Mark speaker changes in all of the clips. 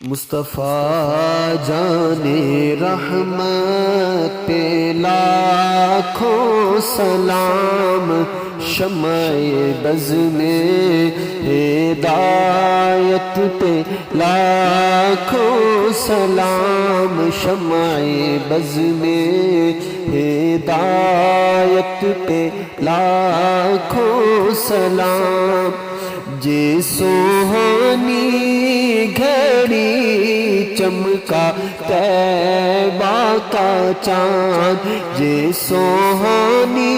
Speaker 1: مصطفیٰ جان رحمت پہ لاکھوں سلام، شمع بز میں ہدایت پہ لاکھوں سلام، شمع بز میں ہدایت پہ لاکھوں سلام۔ جے سوہانی گھڑی چمکا طیبہ کا چاند، جے سوہانی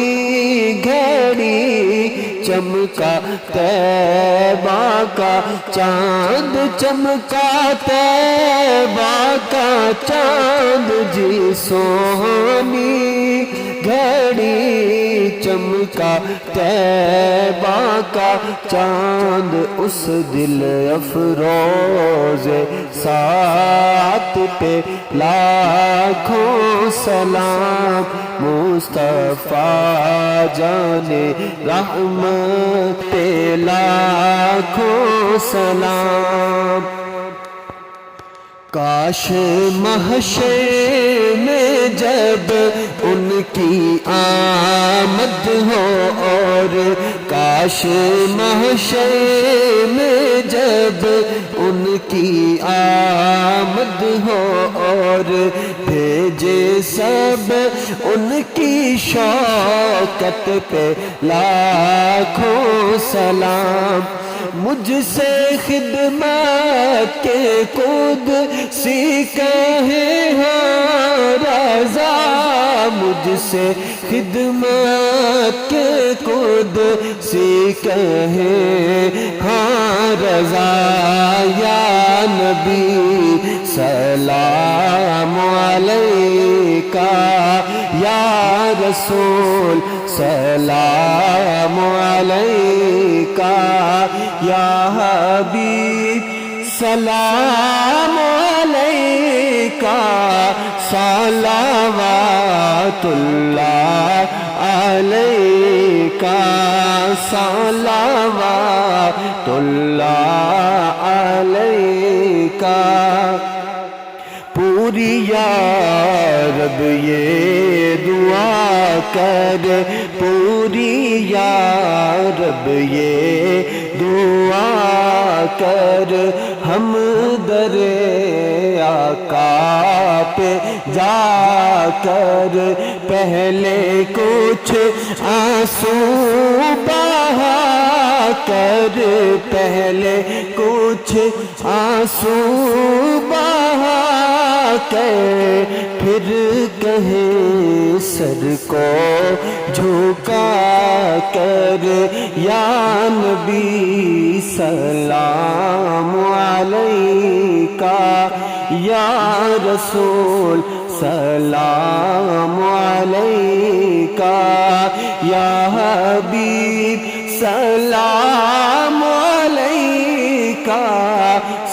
Speaker 1: گھڑی چمکا طیبہ کا چاند، چمکا طیبہ کا چاند، جے سوہانی گھڑی چمکا طیبہ کا چاند، اس دل افروز ساعت پہ لاکھوں سلام، مصطفیٰ جان رحمت پہ لاکھوں سلام۔ کاش محشر میں جب ان کی آمد ہو، اور کاش محشر میں جب ان کی آمد ہو، اور بھیجے سب ان کی شوکت پہ لاکھوں سلام۔ مجھ سے خدمت کے قدسی کہے ہاں رضا، مجھ سے خدمت کے قدسی کہے ہاں رضا، یا نبی سلام علیکہ، یا رسول سلام علیکہ، یا حبیب سلام علیکہ، صلوات اللہ علیکہ، صلوات اللہ علیکہ۔ پوری یا رب یہ دعا کر، پوری یا رب یہ دعا کر، ہم در آقا پہ جا کر پہلے کچھ آنسو بہا کر، پہلے کچھ آنسو بہا کر، پھر کہیں سر کو جھکا کر، یا نبی سلام علیکہ، یا رسول سلام علیکہ، یا حبیب سلام علیکہ،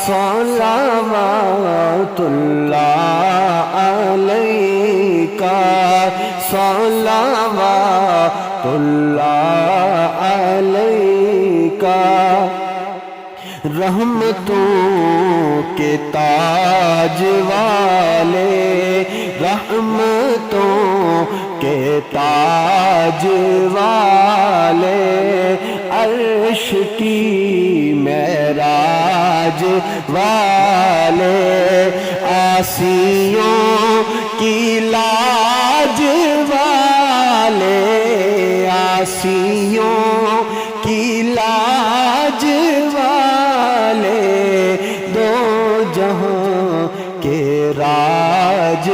Speaker 1: صلوات اللہ علیکہ، صلوات اللہ علیکہ۔ رحمتوں کے تاج والے، رحمتوں کے تاج والے، عرش کی معراج والے، عاصیوں کی لاج والے، عاصیوں کی لاج والے، دو جہاں کے راج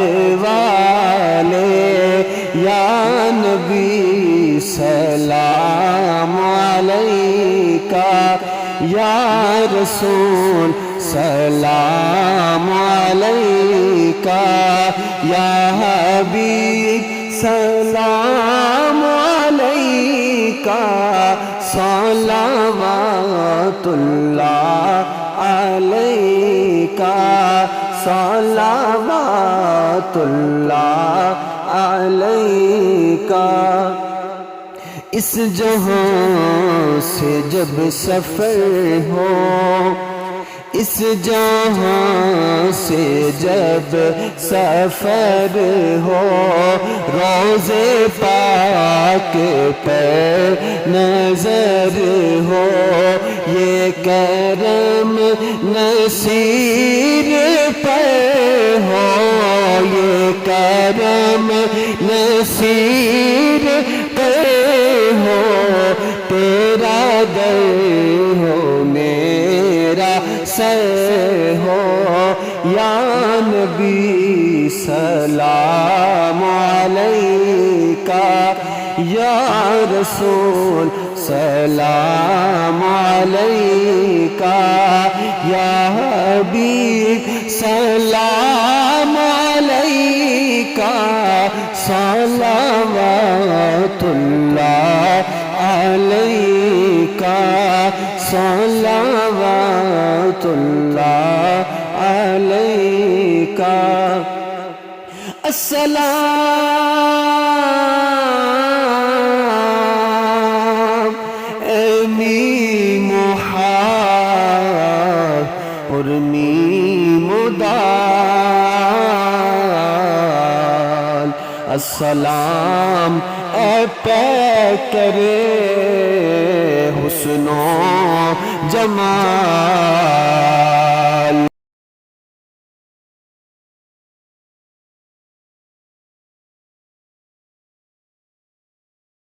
Speaker 1: والے، یا نبی سلام علیکہ، یا رسول سلام علیکہ، یا حبیب سلام علیکہ، صلوات اللہ علیکہ، صلوات اللہ علیکہ۔ اس جہاں سے جب سفر ہو، اس جہاں سے جب سفر ہو روضے پاک پر نظر ہو یہ کرم نصیر پر ہو یہ کرم نصیر پر ہو تیرا در ہو میرا سر ہو یا نبی سلام علیکہ یا رسول سلام علیکہ یا حبیب سلام علیکہ صلوات اللہ علیکہ صلوات اللہ علیکہ السلام میم اور میم دال السلام اے پیکر حسن و جمال